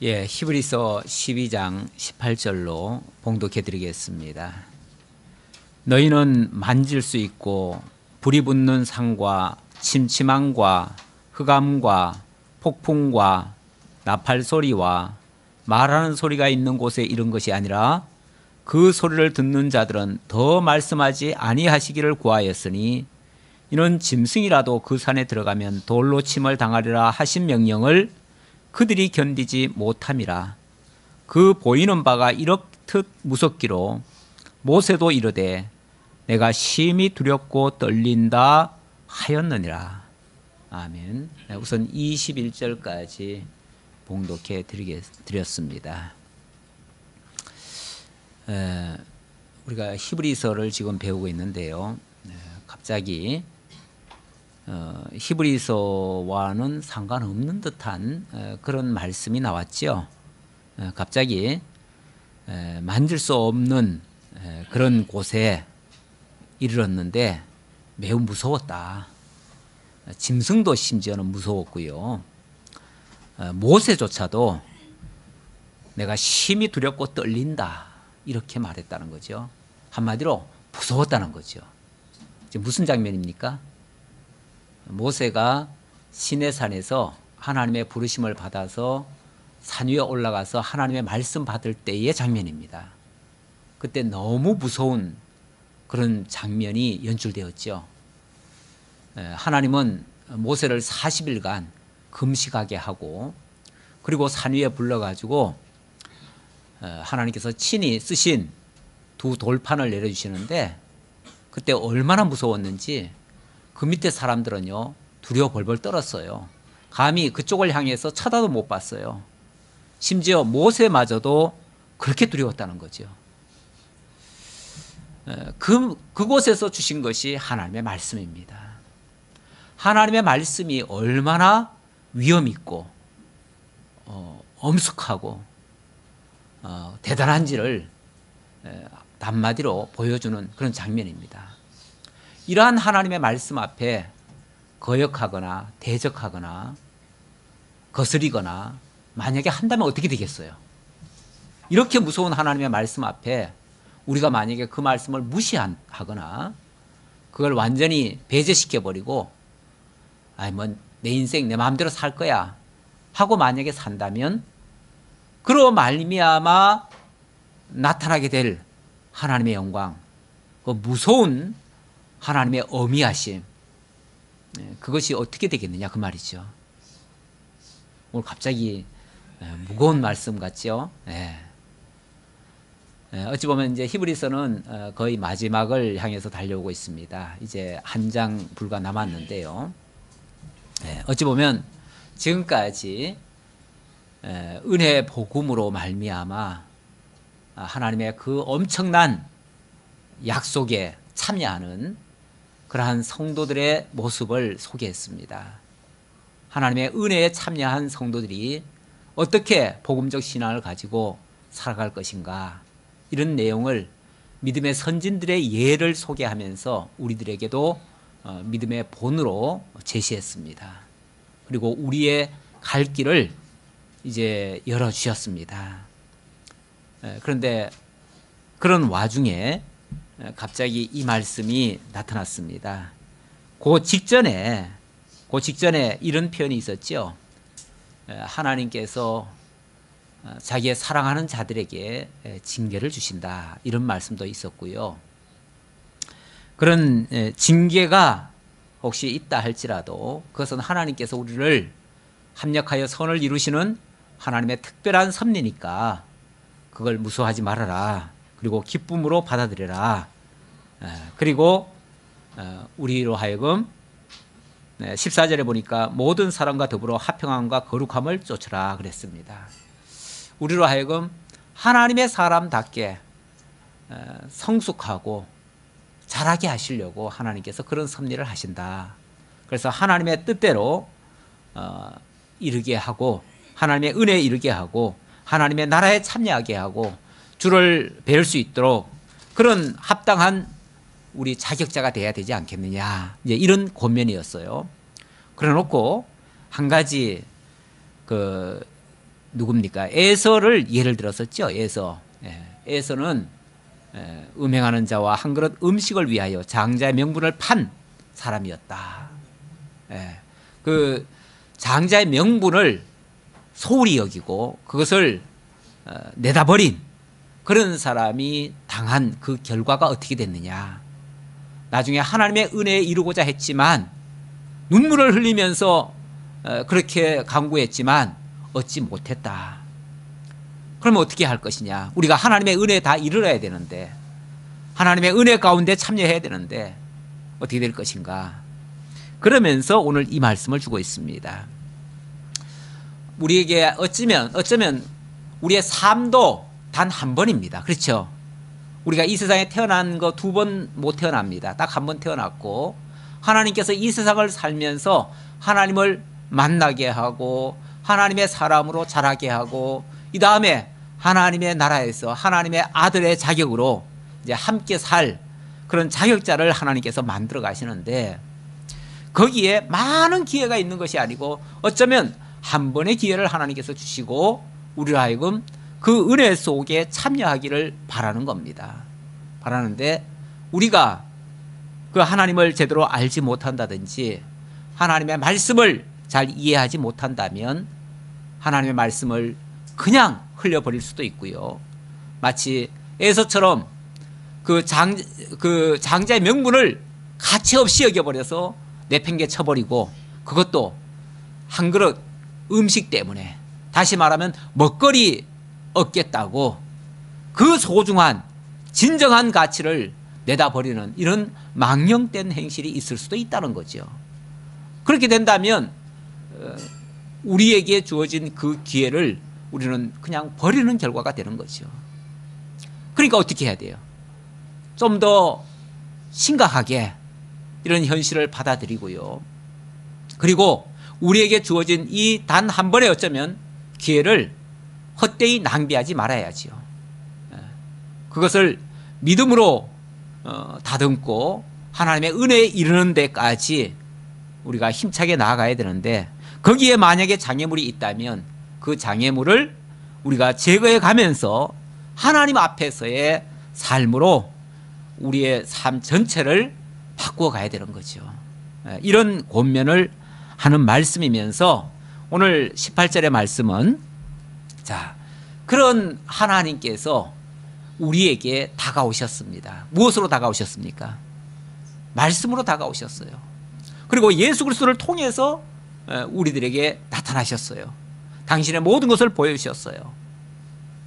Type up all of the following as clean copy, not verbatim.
예, 히브리서 12장 18절로 봉독해 드리겠습니다. 너희는 만질 수 있고 불이 붙는 산과 침침함과 흑암과 폭풍과 나팔 소리와 말하는 소리가 있는 곳에 이른 것이 아니라 그 소리를 듣는 자들은 더 말씀하지 아니하시기를 구하였으니 이는 짐승이라도 그 산에 들어가면 돌로 침을 당하리라 하신 명령을 그들이 견디지 못함이라. 그 보이는 바가 이렇듯 무섭기로 모세도 이르되 내가 심히 두렵고 떨린다 하였느니라. 아멘. 우선 21절까지 봉독해 드렸습니다. 우리가 히브리서를 지금 배우고 있는데요. 갑자기 히브리서와는 상관없는 듯한 그런 말씀이 나왔죠. 갑자기 만질 수 없는 그런 곳에 이르렀는데 매우 무서웠다. 짐승도 심지어는 무서웠고요. 모세조차도 내가 심히 두렵고 떨린다 이렇게 말했다는 거죠. 한마디로 무서웠다는 거죠. 지금 무슨 장면입니까? 모세가 시내산에서 하나님의 부르심을 받아서 산 위에 올라가서 하나님의 말씀 받을 때의 장면입니다. 그때 너무 무서운 그런 장면이 연출되었죠. 하나님은 모세를 40일간 금식하게 하고 그리고 산 위에 불러가지고 하나님께서 친히 쓰신 두 돌판을 내려주시는데 그때 얼마나 무서웠는지 그 밑에 사람들은요 두려워 벌벌 떨었어요. 감히 그쪽을 향해서 쳐다도 못 봤어요. 심지어 모세마저도 그렇게 두려웠다는 거죠. 그곳에서 주신 것이 하나님의 말씀입니다. 하나님의 말씀이 얼마나 위험 있고 엄숙하고 대단한지를 한마디로 보여주는 그런 장면입니다. 이러한 하나님의 말씀 앞에 거역하거나 대적하거나 거스리거나 만약에 한다면 어떻게 되겠어요? 이렇게 무서운 하나님의 말씀 앞에 우리가 만약에 그 말씀을 무시하거나 그걸 완전히 배제시켜버리고 내 인생 내 마음대로 살 거야 하고 만약에 산다면 그로 말미암아 나타나게 될 하나님의 영광, 그 무서운 하나님의 어미하심, 그것이 어떻게 되겠느냐 그 말이죠. 오늘 갑자기 무거운 말씀 같죠. 어찌 보면 이제 히브리서는 거의 마지막을 향해서 달려오고 있습니다. 이제 한 장 불과 남았는데요. 어찌 보면 지금까지 은혜 복음으로 말미암아 하나님의 그 엄청난 약속에 참여하는 그러한 성도들의 모습을 소개했습니다. 하나님의 은혜에 참여한 성도들이 어떻게 복음적 신앙을 가지고 살아갈 것인가 이런 내용을 믿음의 선진들의 예를 소개하면서 우리들에게도 믿음의 본으로 제시했습니다. 그리고 우리의 갈 길을 이제 열어주셨습니다. 그런데 그런 와중에 갑자기 이 말씀이 나타났습니다. 그 직전에 이런 표현이 있었죠. 하나님께서 자기의 사랑하는 자들에게 징계를 주신다 이런 말씀도 있었고요. 그런 징계가 혹시 있다 할지라도 그것은 하나님께서 우리를 합력하여 선을 이루시는 하나님의 특별한 섭리니까 그걸 무서워하지 말아라. 그리고 기쁨으로 받아들여라. 그리고 우리로 하여금 14절에 보니까 모든 사람과 더불어 화평함과 거룩함을 쫓으라 그랬습니다. 우리로 하여금 하나님의 사람답게 성숙하고 자라게 하시려고 하나님께서 그런 섭리를 하신다. 그래서 하나님의 뜻대로 이르게 하고 하나님의 은혜에 이르게 하고 하나님의 나라에 참여하게 하고 주를 배울 수 있도록 그런 합당한 우리 자격자가 돼야 되지 않겠느냐 이제 이런 권면이었어요. 그래 놓고 한 가지 누굽니까? 에서를 예를 들었었죠. 에서. 에서는 음행하는 자와 한 그릇 음식을 위하여 장자의 명분을 판 사람이었다. 그 장자의 명분을 소홀히 여기고 그것을 내다버린 그런 사람이 당한 그 결과가 어떻게 됐느냐. 나중에 하나님의 은혜에 이루고자 했지만 눈물을 흘리면서 그렇게 간구했지만 얻지 못했다. 그러면 어떻게 할 것이냐. 우리가 하나님의 은혜에 다 이르러야 되는데, 하나님의 은혜 가운데 참여해야 되는데 어떻게 될 것인가. 그러면서 오늘 이 말씀을 주고 있습니다. 우리에게 어쩌면 우리의 삶도 단 한 번입니다. 그렇죠? 우리가 이 세상에 태어난 거 2번 못 태어납니다. 딱 한 번 태어났고, 하나님께서 이 세상을 살면서 하나님을 만나게 하고 하나님의 사람으로 자라게 하고, 이 다음에 하나님의 나라에서 하나님의 아들의 자격으로 이제 함께 살 그런 자격자를 하나님께서 만들어 가시는데, 거기에 많은 기회가 있는 것이 아니고 어쩌면 한 번의 기회를 하나님께서 주시고 우리로 하여금 그 은혜 속에 참여하기를 바라는 겁니다. 바라는데, 우리가 그 하나님을 제대로 알지 못한다든지 하나님의 말씀을 잘 이해하지 못한다면 하나님의 말씀을 그냥 흘려버릴 수도 있고요. 마치 에서처럼 그 장자의 명분을 가치없이 여겨버려서 내팽개쳐버리고, 그것도 한 그릇 음식 때문에, 다시 말하면 먹거리 얻겠다고 그 소중한 진정한 가치를 내다버리는 이런 망령된 행실이 있을 수도 있다는 거죠. 그렇게 된다면 우리에게 주어진 그 기회를 우리는 그냥 버리는 결과가 되는 거죠. 그러니까 어떻게 해야 돼요? 좀 더 심각하게 이런 현실을 받아들이고요. 그리고 우리에게 주어진 이 단 한 번의 어쩌면 기회를 헛되이 낭비하지 말아야지요. 그것을 믿음으로 다듬고 하나님의 은혜에 이르는 데까지 우리가 힘차게 나아가야 되는데, 거기에 만약에 장애물이 있다면 그 장애물을 우리가 제거해 가면서 하나님 앞에서의 삶으로 우리의 삶 전체를 바꾸어 가야 되는 거죠. 이런 권면을 하는 말씀이면서 오늘 18절의 말씀은, 자, 그런 하나님께서 우리에게 다가오셨습니다. 무엇으로 다가오셨습니까? 말씀으로 다가오셨어요. 그리고 예수 그리스도를 통해서 우리들에게 나타나셨어요. 당신의 모든 것을 보여주셨어요.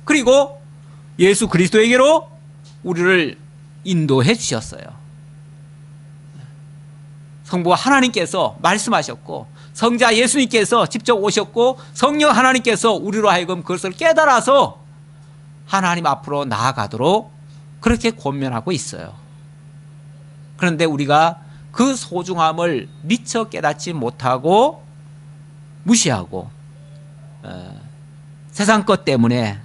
그리고 예수 그리스도에게로 우리를 인도해 주셨어요. 성부 하나님께서 말씀하셨고, 성자 예수님께서 직접 오셨고, 성령 하나님께서 우리로 하여금 그것을 깨달아서 하나님 앞으로 나아가도록 그렇게 권면하고 있어요. 그런데 우리가 그 소중함을 미처 깨닫지 못하고 무시하고 세상 것 때문에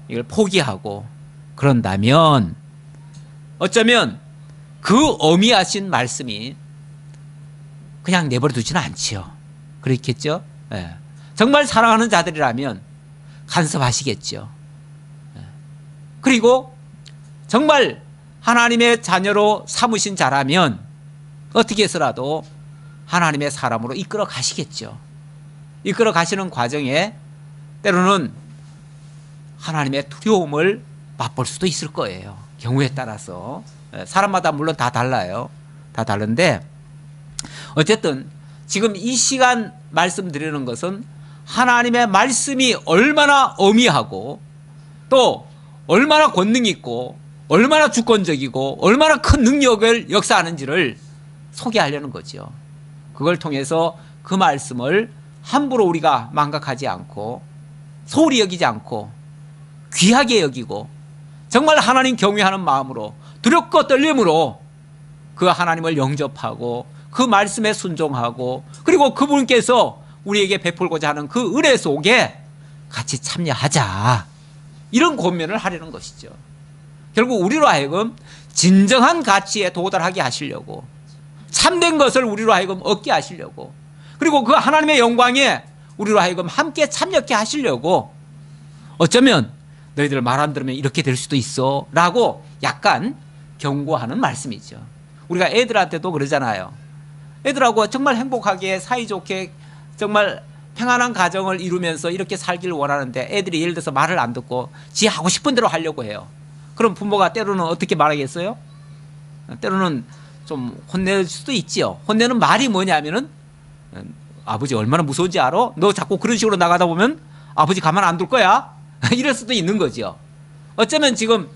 이걸 포기하고 그런다면 어쩌면 그 어미하신 말씀이 그냥 내버려 두지는 않지요. 그렇겠죠? 정말 사랑하는 자들이라면 간섭하시겠죠. 그리고 정말 하나님의 자녀로 삼으신 자라면 어떻게 해서라도 하나님의 사람으로 이끌어 가시겠죠. 이끌어 가시는 과정에 때로는 하나님의 두려움을 맛볼 수도 있을 거예요. 경우에 따라서. 사람마다 물론 다 달라요. 다 다른데 어쨌든 지금 이 시간 말씀드리는 것은 하나님의 말씀이 얼마나 어미하고 또 얼마나 권능 있고 얼마나 주권적이고 얼마나 큰 능력을 역사하는지를 소개하려는 거죠. 그걸 통해서 그 말씀을 함부로 우리가 망각하지 않고 소홀히 여기지 않고 귀하게 여기고 정말 하나님 경외하는 마음으로 두렵고 떨림으로 그 하나님을 영접하고 그 말씀에 순종하고 그리고 그분께서 우리에게 베풀고자 하는 그 은혜 속에 같이 참여하자, 이런 권면을 하려는 것이죠. 결국 우리로 하여금 진정한 가치에 도달하게 하시려고, 참된 것을 우리로 하여금 얻게 하시려고, 그리고 그 하나님의 영광에 우리로 하여금 함께 참여케 하시려고 어쩌면 너희들 말 안 들으면 이렇게 될 수도 있어 라고 약간 경고하는 말씀이죠. 우리가 애들한테도 그러잖아요. 애들하고 정말 행복하게 사이좋게 정말 평안한 가정을 이루면서 이렇게 살기를 원하는데 애들이 예를 들어서 말을 안 듣고 지 하고 싶은 대로 하려고 해요. 그럼 부모가 때로는 어떻게 말하겠어요? 때로는 좀 혼낼 수도 있지요. 혼내는 말이 뭐냐면은 아버지 얼마나 무서운지 알아? 너 자꾸 그런 식으로 나가다 보면 아버지 가만 안 둘 거야? 이럴 수도 있는 거죠. 어쩌면 지금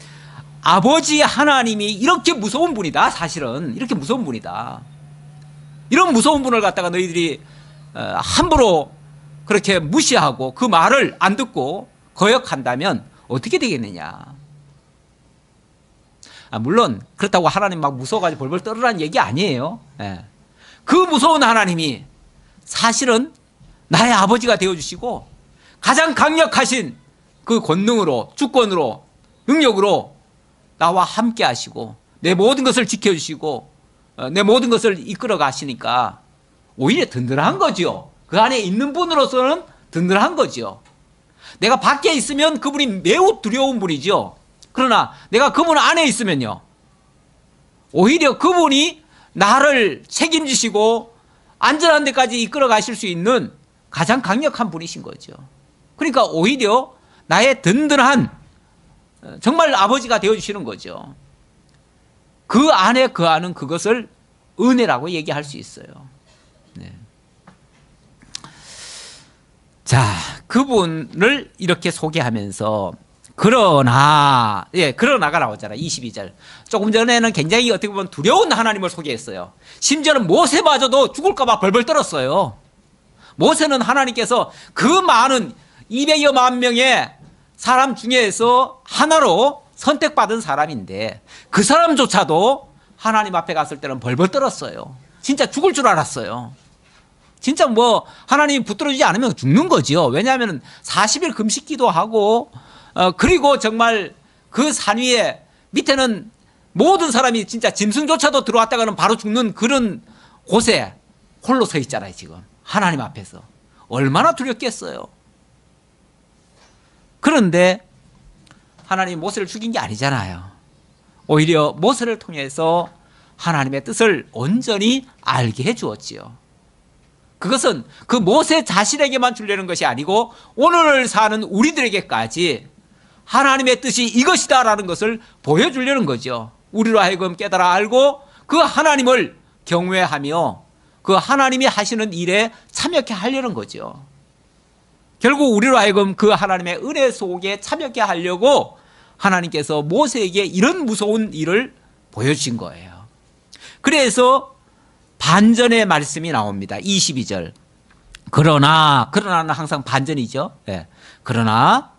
아버지 하나님이 이렇게 무서운 분이다. 사실은 이렇게 무서운 분이다. 이런 무서운 분을 갖다가 너희들이 함부로 그렇게 무시하고 그 말을 안 듣고 거역한다면 어떻게 되겠느냐. 물론 그렇다고 하나님 막 무서워가지고 벌벌 떨으라는 얘기 아니에요. 그 무서운 하나님이 사실은 나의 아버지가 되어주시고 가장 강력하신 그 권능으로 주권으로 능력으로 나와 함께 하시고 내 모든 것을 지켜주시고 내 모든 것을 이끌어 가시니까 오히려 든든한 거죠. 그 안에 있는 분으로서는 든든한 거죠. 내가 밖에 있으면 그분이 매우 두려운 분이죠. 그러나 내가 그분 안에 있으면요, 오히려 그분이 나를 책임지시고 안전한 데까지 이끌어 가실 수 있는 가장 강력한 분이신 거죠. 그러니까 오히려 나의 든든한 정말 아버지가 되어주시는 거죠. 그 안에 거하는 그것을 은혜라고 얘기할 수 있어요. 네. 자, 그분을 이렇게 소개하면서 그러나가 나오잖아. 22절. 조금 전에는 굉장히 어떻게 보면 두려운 하나님을 소개했어요. 심지어는 모세마저도 죽을까 봐 벌벌 떨었어요. 모세는 하나님께서 그 많은 200여만 명의 사람 중에서 하나로 선택받은 사람인데 그 사람조차도 하나님 앞에 갔을 때는 벌벌 떨었어요. 진짜 죽을 줄 알았어요. 진짜 뭐 하나님이 붙들어주지 않으면 죽는 거죠. 왜냐하면 40일 금식 기도하고 그리고 정말 그 산 위에 밑에는 모든 사람이 진짜 짐승조차도 들어왔다가는 바로 죽는 그런 곳에 홀로 서 있잖아요. 지금 하나님 앞에서 얼마나 두렵겠어요. 그런데 하나님이 모세를 죽인 게 아니잖아요. 오히려 모세를 통해서 하나님의 뜻을 온전히 알게 해주었지요. 그것은 그 모세 자신에게만 주려는 것이 아니고 오늘 사는 우리들에게까지 하나님의 뜻이 이것이다라는 것을 보여주려는 거죠. 우리로 하여금 깨달아 알고 그 하나님을 경외하며 그 하나님이 하시는 일에 참여케 하려는 거죠. 결국 우리로 하여금 그 하나님의 은혜 속에 참여케 하려고 하나님께서 모세에게 이런 무서운 일을 보여주신 거예요. 그래서 반전의 말씀이 나옵니다. 22절. 그러나는 항상 반전이죠. 네. 그러나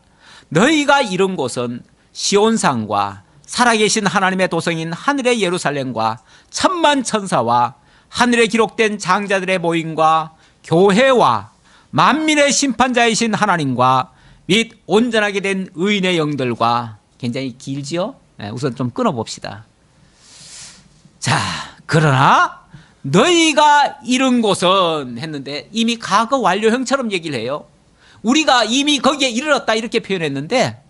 너희가 이룬 곳은 시온산과 살아계신 하나님의 도성인 하늘의 예루살렘과 천만 천사와 하늘에 기록된 장자들의 모임과 교회와 만민의 심판자이신 하나님과 및 온전하게 된 의인의 영들과. 굉장히 길지요? 네, 우선 좀 끊어봅시다. 자, 그러나 너희가 이룬 곳은 했는데 이미 과거 완료형처럼 얘기를 해요. 우리가 이미 거기에 이르렀다 이렇게 표현했는데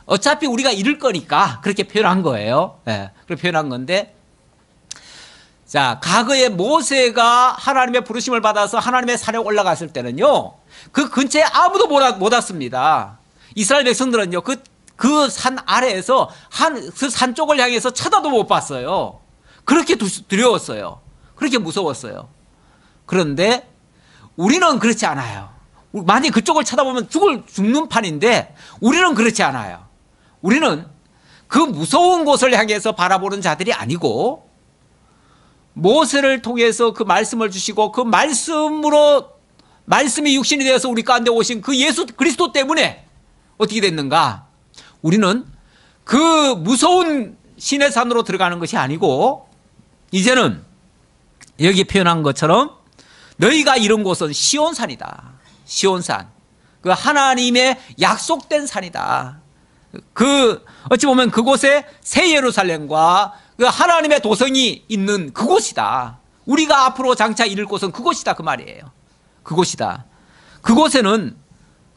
어차피 우리가 이룰 거니까 그렇게 표현한 거예요. 네, 그렇게 표현한 건데, 자, 과거에 모세가 하나님의 부르심을 받아서 하나님의 산에 올라갔을 때는요, 그 근처에 아무도 못 왔습니다. 이스라엘 백성들은요, 그 산 아래에서 그 산 쪽을 향해서 쳐다도 못 봤어요. 그렇게 두려웠어요. 그렇게 무서웠어요. 그런데 우리는 그렇지 않아요. 만약에 그쪽을 쳐다보면 죽는 판인데 우리는 그렇지 않아요. 우리는 그 무서운 곳을 향해서 바라보는 자들이 아니고 모세를 통해서 그 말씀을 주시고 그 말씀이 육신이 되어서 우리 가운데 오신 그 예수 그리스도 때문에 어떻게 됐는가? 우리는 그 무서운 신의 산으로 들어가는 것이 아니고 이제는 여기 표현한 것처럼 너희가 이룬 곳은 시온산이다. 시온산. 그 하나님의 약속된 산이다. 어찌 보면 그곳에 새 예루살렘과 그 하나님의 도성이 있는 그곳이다. 우리가 앞으로 장차 이룰 곳은 그곳이다. 그 말이에요. 그곳이다. 그곳에는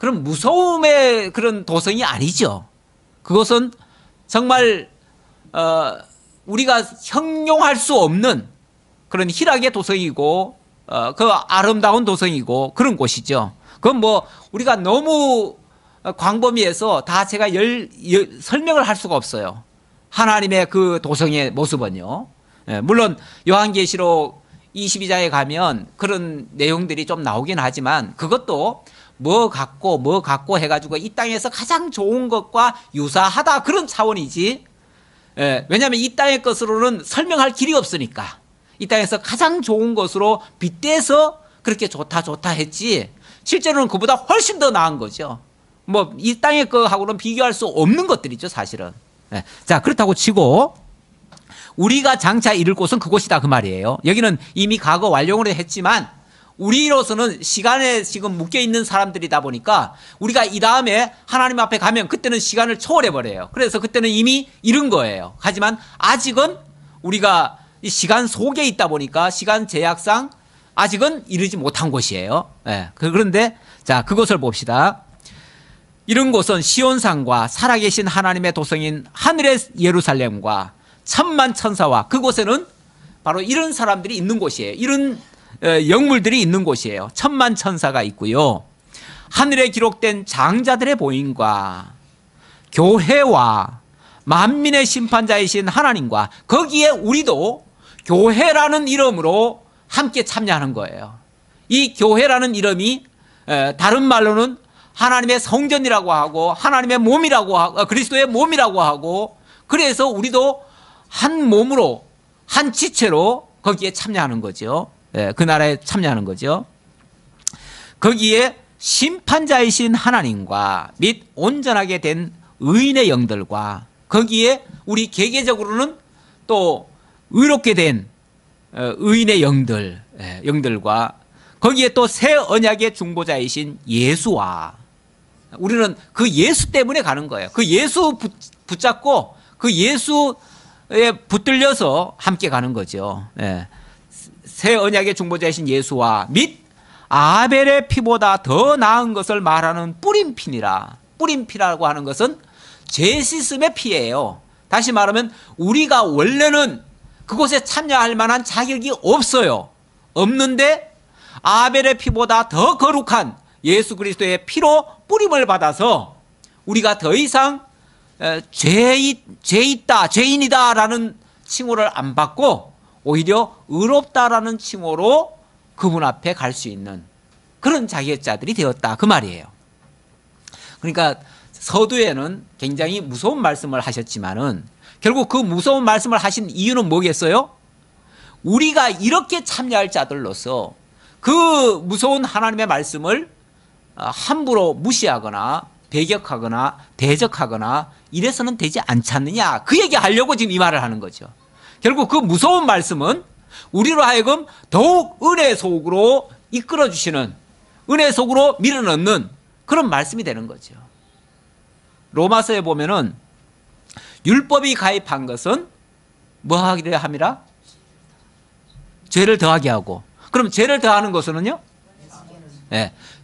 그런 무서움의 그런 도성이 아니죠. 그것은 정말 우리가 형용할 수 없는 그런 희락의 도성이고 그 아름다운 도성이고 그런 곳이죠. 그건 뭐 우리가 너무 광범위해서 다 제가 설명을 할 수가 없어요. 하나님의 그 도성의 모습은요. 물론 요한계시록 22장에 가면 그런 내용들이 좀 나오긴 하지만 그것도 뭐 갖고 해가지고 이 땅에서 가장 좋은 것과 유사하다 그런 차원이지. 왜냐하면 이 땅의 것으로는 설명할 길이 없으니까 이 땅에서 가장 좋은 것으로 빗대서 그렇게 좋다 했지 실제로는 그보다 훨씬 더 나은 거죠. 뭐 이 땅의 거하고는 비교할 수 없는 것들이죠 사실은. 자, 그렇다고 치고 우리가 장차 이룰 곳은 그곳이다 그 말이에요. 여기는 이미 과거 완료를 했지만 우리로서는 시간에 지금 묶여있는 사람들이다 보니까 우리가 이 다음에 하나님 앞에 가면 그때는 시간을 초월해버려요. 그래서 그때는 이미 이룬 거예요. 하지만 아직은 우리가 이 시간 속에 있다 보니까 시간 제약상 아직은 이르지 못한 곳이에요. 그런데 자, 그것을 봅시다. 이런 곳은 시온산과 살아계신 하나님의 도성인 하늘의 예루살렘과 천만 천사와 그곳에는 바로 이런 사람들이 있는 곳이에요. 이런 영물들이 있는 곳이에요. 천만 천사가 있고요. 하늘에 기록된 장자들의 보임과 교회와 만민의 심판자이신 하나님과 거기에 우리도 교회라는 이름으로 함께 참여하는 거예요. 이 교회라는 이름이 다른 말로는 하나님의 성전이라고 하고 하나님의 몸이라고 하고 그리스도의 몸이라고 하고 그래서 우리도 한 몸으로 한 지체로 거기에 참여하는 거죠. 그 나라에 참여하는 거죠. 거기에 심판자이신 하나님과 및 온전하게 된 의인의 영들과 거기에 우리 개개적으로는 또 의롭게 된 의인의 영들과 거기에 또 새 언약의 중보자이신 예수와 우리는 그 예수 때문에 가는 거예요. 그 예수 붙잡고 그 예수에 붙들려서 함께 가는 거죠. 새 언약의 중보자이신 예수와 및 아벨의 피보다 더 나은 것을 말하는 뿌린 피니라. 뿌린 피라고 하는 것은 죄 씻음의 피예요. 다시 말하면 우리가 원래는 그곳에 참여할 만한 자격이 없어요. 없는데 아벨의 피보다 더 거룩한 예수 그리스도의 피로 뿌림을 받아서 우리가 더 이상 죄인이다 라는 칭호를 안 받고 오히려 의롭다라는 칭호로 그분 앞에 갈 수 있는 그런 자격자들이 되었다 그 말이에요. 그러니까 서두에는 굉장히 무서운 말씀을 하셨지만은 결국 그 무서운 말씀을 하신 이유는 뭐겠어요? 우리가 이렇게 참여할 자들로서 그 무서운 하나님의 말씀을 함부로 무시하거나 배격하거나 대적하거나 이래서는 되지 않지 않느냐 그 얘기하려고 지금 이 말을 하는 거죠. 결국 그 무서운 말씀은 우리로 하여금 더욱 은혜 속으로 이끌어주시는 은혜 속으로 밀어넣는 그런 말씀이 되는 거죠. 로마서에 보면은 율법이 가입한 것은 뭐 하기를 함이라? 죄를 더하게 하고 그럼 죄를 더하는 것은요?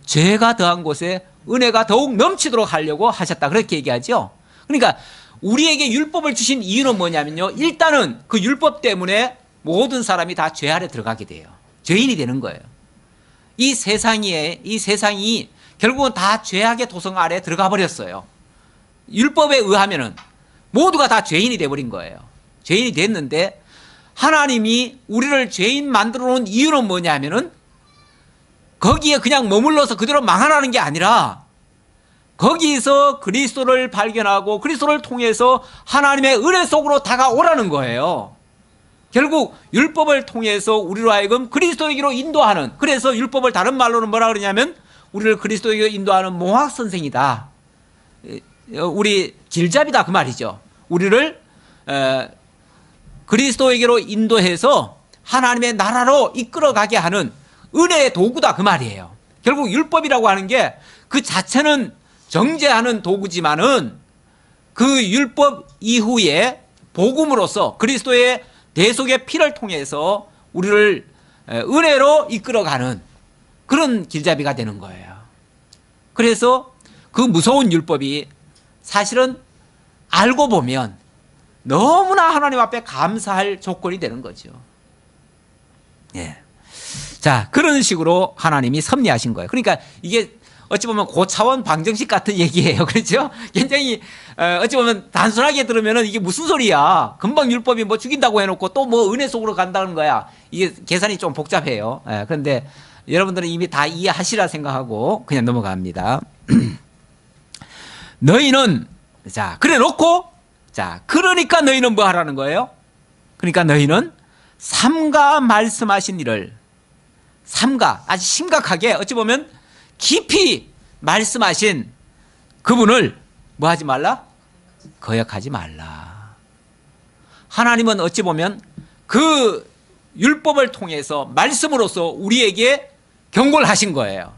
죄가 더한 곳에 은혜가 더욱 넘치도록 하려고 하셨다 그렇게 얘기하죠. 그러니까 우리에게 율법을 주신 이유는 뭐냐면요, 일단은 그 율법 때문에 모든 사람이 다 죄 아래 들어가게 돼요. 죄인이 되는 거예요. 이 세상이 결국은 다 죄악의 도성 아래 들어가 버렸어요. 율법에 의하면은 모두가 다 죄인이 돼버린 거예요. 죄인이 됐는데 하나님이 우리를 죄인 만들어 놓은 이유는 뭐냐면은 거기에 그냥 머물러서 그대로 망하라는 게 아니라 거기서 그리스도를 발견하고 그리스도를 통해서 하나님의 은혜 속으로 다가오라는 거예요. 결국 율법을 통해서 우리로 하여금 그리스도에게로 인도하는, 그래서 율법을 다른 말로는 뭐라 그러냐면 우리를 그리스도에게로 인도하는 몽학 선생이다, 우리 길잡이다 그 말이죠. 우리를 그리스도에게로 인도해서 하나님의 나라로 이끌어가게 하는 은혜의 도구다 그 말이에요. 결국 율법이라고 하는 게 그 자체는 정죄하는 도구지만은 그 율법 이후에 복음으로서 그리스도의 대속의 피를 통해서 우리를 은혜로 이끌어가는 그런 길잡이가 되는 거예요. 그래서 그 무서운 율법이 사실은 알고 보면 너무나 하나님 앞에 감사할 조건이 되는 거죠. 예. 자, 그런 식으로 하나님이 섭리하신 거예요. 그러니까 이게 어찌 보면 고차원 방정식 같은 얘기예요. 그렇죠? 굉장히 어찌 보면 단순하게 들으면 이게 무슨 소리야. 금방 율법이 뭐 죽인다고 해놓고 또 뭐 은혜 속으로 간다는 거야. 이게 계산이 좀 복잡해요. 그런데 여러분들은 이미 다 이해하시라 생각하고 그냥 넘어갑니다. 너희는, 자, 그래 놓고, 자, 그러니까 너희는 뭐 하라는 거예요? 그러니까 너희는 삼가 말씀하신 일을, 삼가, 아주 심각하게 어찌 보면 깊이 말씀하신 그분을 뭐 하지 말라? 거역하지 말라. 하나님은 어찌 보면 그 율법을 통해서 말씀으로써 우리에게 경고를 하신 거예요.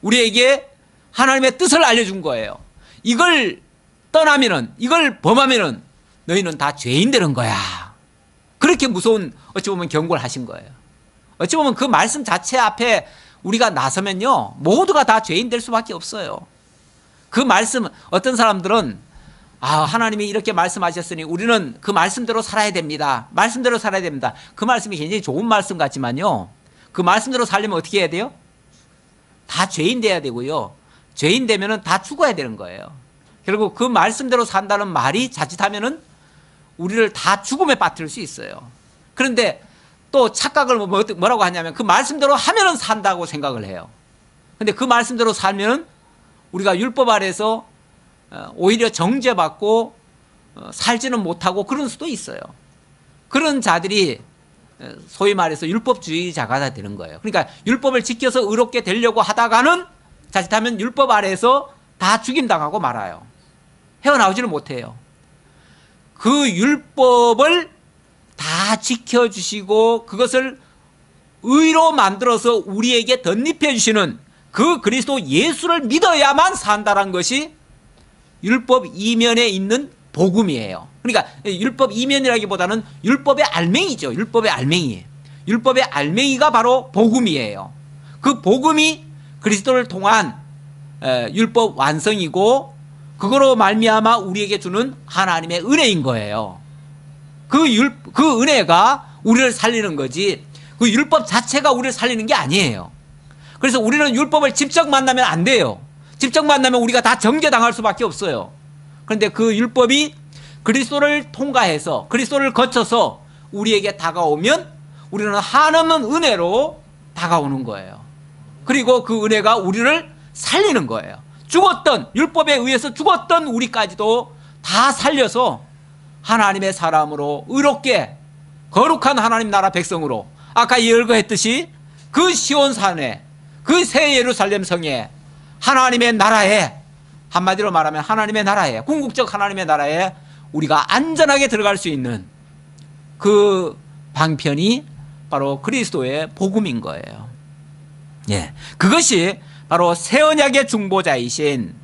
우리에게 하나님의 뜻을 알려준 거예요. 이걸 떠나면은, 이걸 범하면은 너희는 다 죄인 되는 거야. 그렇게 무서운 어찌 보면 경고를 하신 거예요. 어찌 보면 그 말씀 자체 앞에 우리가 나서면요, 모두가 다 죄인 될 수밖에 없어요. 그 말씀, 어떤 사람들은 하나님이 이렇게 말씀하셨으니 우리는 그 말씀대로 살아야 됩니다. 말씀대로 살아야 됩니다. 그 말씀이 굉장히 좋은 말씀 같지만요, 그 말씀대로 살려면 어떻게 해야 돼요? 다 죄인 돼야 되고요. 죄인 되면은 다 죽어야 되는 거예요. 결국 그 말씀대로 산다는 말이 자칫하면은 우리를 다 죽음에 빠뜨릴 수 있어요. 그런데 또 착각을 뭐라고 하냐면 그 말씀대로 하면은 산다고 생각을 해요. 근데 그 말씀대로 살면은 우리가 율법 아래서 오히려 정죄받고 살지는 못하고 그런 수도 있어요. 그런 자들이 소위 말해서 율법주의자가 되는 거예요. 그러니까 율법을 지켜서 의롭게 되려고 하다가는 자칫하면 율법 아래에서 다 죽임당하고 말아요. 헤어나오지는 못해요. 그 율법을 다 지켜주시고 그것을 의로 만들어서 우리에게 덧입혀 주시는 그 그리스도 예수를 믿어야만 산다는 것이 율법 이면에 있는 복음이에요. 그러니까 율법 이면이라기보다는 율법의 알맹이죠. 율법의 알맹이. 율법의 알맹이가 바로 복음이에요. 그 복음이 그리스도를 통한 율법 완성이고 그거로 말미암아 우리에게 주는 하나님의 은혜인 거예요. 그 은혜가 우리를 살리는 거지 그 율법 자체가 우리를 살리는 게 아니에요. 그래서 우리는 율법을 직접 만나면 안 돼요. 직접 만나면 우리가 다 정죄당할 수밖에 없어요. 그런데 그 율법이 그리스도를 통과해서 그리스도를 거쳐서 우리에게 다가오면 우리는 한없는 은혜로 다가오는 거예요. 그리고 그 은혜가 우리를 살리는 거예요. 죽었던, 율법에 의해서 죽었던 우리까지도 다 살려서 하나님의 사람으로 의롭게 거룩한 하나님 나라 백성으로 아까 열거했듯이 그 시온산에 그 새 예루살렘 성에 하나님의 나라에, 한마디로 말하면 하나님의 나라에, 궁극적 하나님의 나라에 우리가 안전하게 들어갈 수 있는 그 방편이 바로 그리스도의 복음인 거예요. 예, 그것이 바로 새 언약의 중보자이신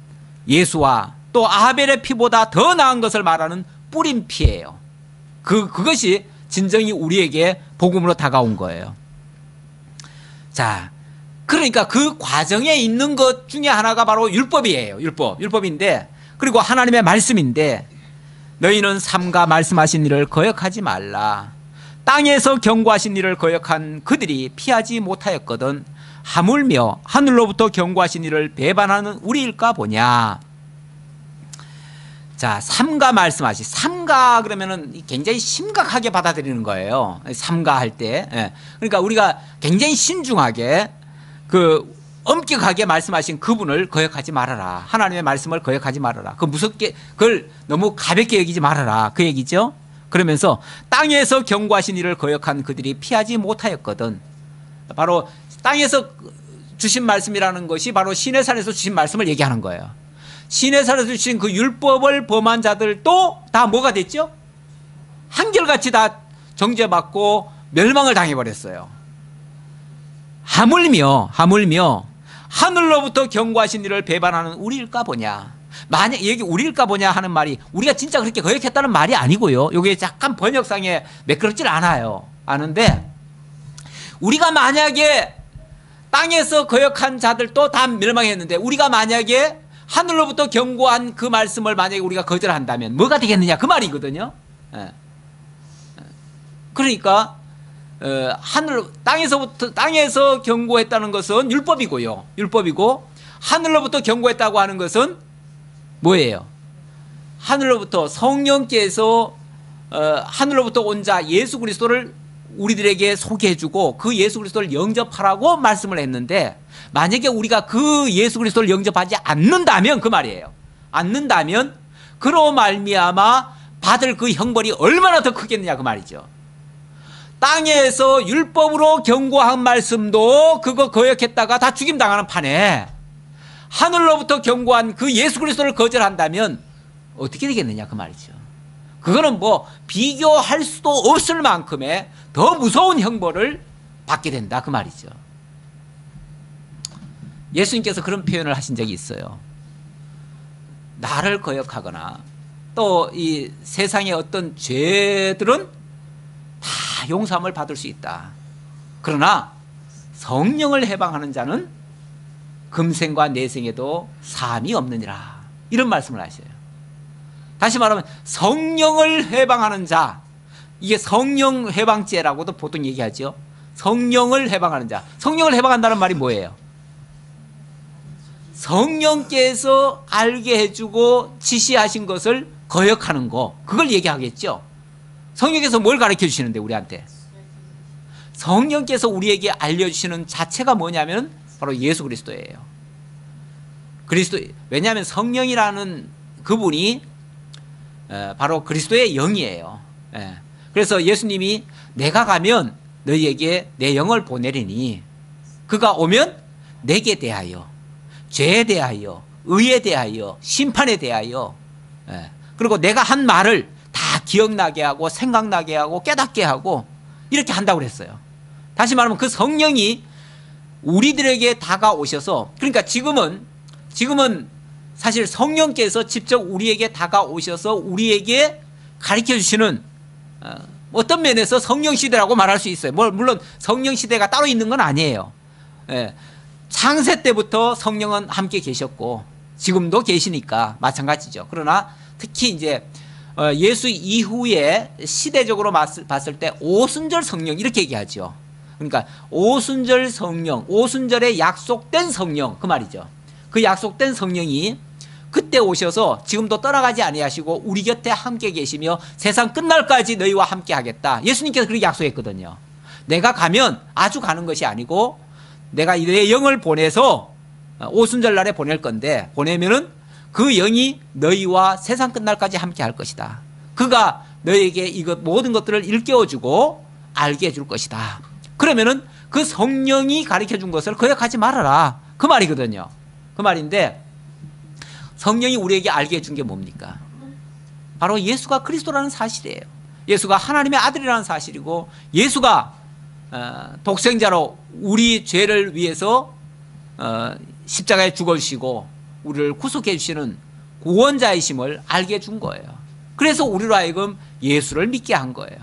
예수와 또 아벨의 피보다 더 나은 것을 말하는 뿌린 피예요. 그것이 진정이 우리에게 복음으로 다가온 거예요. 자, 그러니까 그 과정에 있는 것 중에 하나가 바로 율법이에요. 율법인데, 그리고 하나님의 말씀인데, 너희는 삼가 말씀하신 일을 거역하지 말라. 땅에서 경고하신 일을 거역한 그들이 피하지 못하였거든 하물며 하늘로부터 경고하신 일을 배반하는 우리일까 보냐. 자, 삼가 말씀하시. 삼가 그러면은 굉장히 심각하게 받아들이는 거예요. 삼가할 때. 예. 그러니까 우리가 굉장히 신중하게 엄격하게 말씀하신 그분을 거역하지 말아라. 하나님의 말씀을 거역하지 말아라. 그걸 너무 가볍게 여기지 말아라. 그 얘기죠. 그러면서 땅에서 경고하신 일을 거역한 그들이 피하지 못하였거든. 바로 땅에서 주신 말씀이라는 것이 바로 시내산에서 주신 말씀을 얘기하는 거예요. 시내산에서 주신 그 율법을 범한 자들도 다 뭐가 됐죠? 한결같이 다 정죄받고 멸망을 당해버렸어요. 하물며 하늘로부터 경고하신 일을 배반하는 우리일까 보냐. 만약 여기 우리일까 보냐 하는 말이 우리가 진짜 그렇게 거역했다는 말이 아니고요. 이게 약간 번역상에 매끄럽질 않아요. 아는데 우리가 만약에 땅에서 거역한 자들도 다 멸망했는데 우리가 만약에 하늘로부터 경고한 그 말씀을 만약에 우리가 거절한다면 뭐가 되겠느냐 그 말이거든요. 그러니까 땅에서 경고했다는 것은 율법이고요. 율법이고 하늘로부터 경고했다고 하는 것은 뭐예요? 하늘로부터 성령께서 하늘로부터 온 자 예수 그리스도를 우리들에게 소개해주고 그 예수 그리스도를 영접하라고 말씀을 했는데 만약에 우리가 그 예수 그리스도를 영접하지 않는다면 그 말이에요. 않는다면 그로 말미암아 받을 그 형벌이 얼마나 더 크겠느냐 그 말이죠. 땅에서 율법으로 경고한 말씀도 그거 거역했다가 다 죽임당하는 판에 하늘로부터 경고한 그 예수 그리스도를 거절한다면 어떻게 되겠느냐 그 말이죠. 그거는 뭐 비교할 수도 없을 만큼의 더 무서운 형벌을 받게 된다 그 말이죠. 예수님께서 그런 표현을 하신 적이 있어요. 나를 거역하거나 또 이 세상의 어떤 죄들은 다 용서함을 받을 수 있다. 그러나 성령을 해방하는 자는 금생과 내생에도 사함이 없느니라. 이런 말씀을 하셔요. 다시 말하면 성령을 해방하는 자, 이게 성령 해방죄라고도 보통 얘기하죠. 성령을 해방하는 자. 성령을 해방한다는 말이 뭐예요? 성령께서 알게 해주고 지시하신 것을 거역하는 거, 그걸 얘기하겠죠. 성령께서 뭘 가르쳐 주시는데 우리한테? 성령께서 우리에게 알려주시는 자체가 뭐냐면 바로 예수 그리스도예요. 왜냐하면 성령이라는 그분이 바로 그리스도의 영이에요. 그래서 예수님이 내가 가면 너희에게 내 영을 보내리니 그가 오면 내게 대하여 죄에 대하여 의에 대하여 심판에 대하여 그리고 내가 한 말을 다 기억나게 하고 생각나게 하고 깨닫게 하고 이렇게 한다고 그랬어요. 다시 말하면 그 성령이 우리들에게 다가오셔서, 그러니까 지금은 사실 성령께서 직접 우리에게 다가오셔서 우리에게 가르쳐 주시는 어떤 면에서 성령 시대라고 말할 수 있어요. 물론 성령 시대가 따로 있는 건 아니에요. 창세 때부터 성령은 함께 계셨고 지금도 계시니까 마찬가지죠. 그러나 특히 이제 예수 이후에 시대적으로 봤을 때 오순절 성령 이렇게 얘기하죠. 그러니까 오순절 성령, 오순절에 약속된 성령 그 말이죠. 그 약속된 성령이 그때 오셔서 지금도 떠나가지 아니하시고 우리 곁에 함께 계시며 세상 끝날까지 너희와 함께 하겠다. 예수님께서 그렇게 약속했거든요. 내가 가면 아주 가는 것이 아니고 내가 내 영을 보내서 오순절 날에 보낼 건데 보내면은 그 영이 너희와 세상 끝날까지 함께 할 것이다. 그가 너희에게 이것 모든 것들을 일깨워주고 알게 해줄 것이다. 그러면은 그 성령이 가르쳐 준 것을 거역하지 말아라. 그 말이거든요. 그 말인데 성령이 우리에게 알게 해준 게 뭡니까? 바로 예수가 그리스도라는 사실이에요. 예수가 하나님의 아들이라는 사실이고 예수가 독생자로 우리 죄를 위해서 십자가에 죽으시고 우리를 구속해 주시는 구원자이심을 알게 해준 거예요. 그래서 우리로 하여금 예수를 믿게 한 거예요.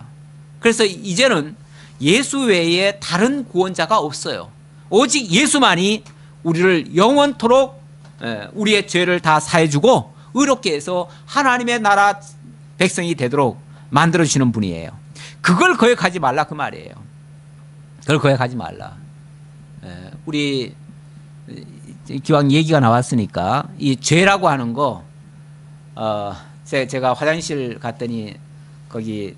그래서 이제는 예수 외에 다른 구원자가 없어요. 오직 예수만이 우리를 영원토록 우리의 죄를 다 사해주고 의롭게 해서 하나님의 나라 백성이 되도록 만들어주시는 분이에요. 그걸 거역하지 말라 그 말이에요. 그걸 거역하지 말라. 우리 기왕 얘기가 나왔으니까 이 죄라고 하는 거 제가 화장실 갔더니 거기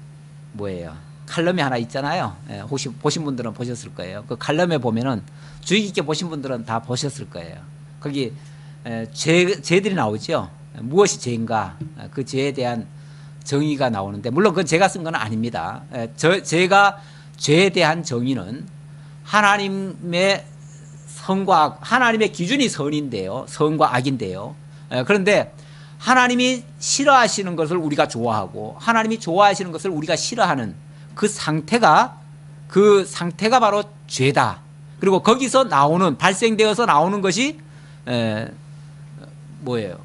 뭐예요? 칼럼이 하나 있잖아요. 혹시 보신 분들은 보셨을 거예요. 그 칼럼에 보면은 주의 깊게 보신 분들은 다 보셨을 거예요. 거기 죄들이 나오죠. 무엇이 죄인가? 그 죄에 대한 정의가 나오는데 물론 그건 제가 쓴 건 아닙니다. 제가 죄에 대한 정의는 하나님의 선과 악, 하나님의 기준이 선인데요. 선과 악인데요. 그런데 하나님이 싫어하시는 것을 우리가 좋아하고 하나님이 좋아하시는 것을 우리가 싫어하는 그 상태가 바로 죄다. 그리고 거기서 나오는 발생되어서 나오는 것이 뭐예요?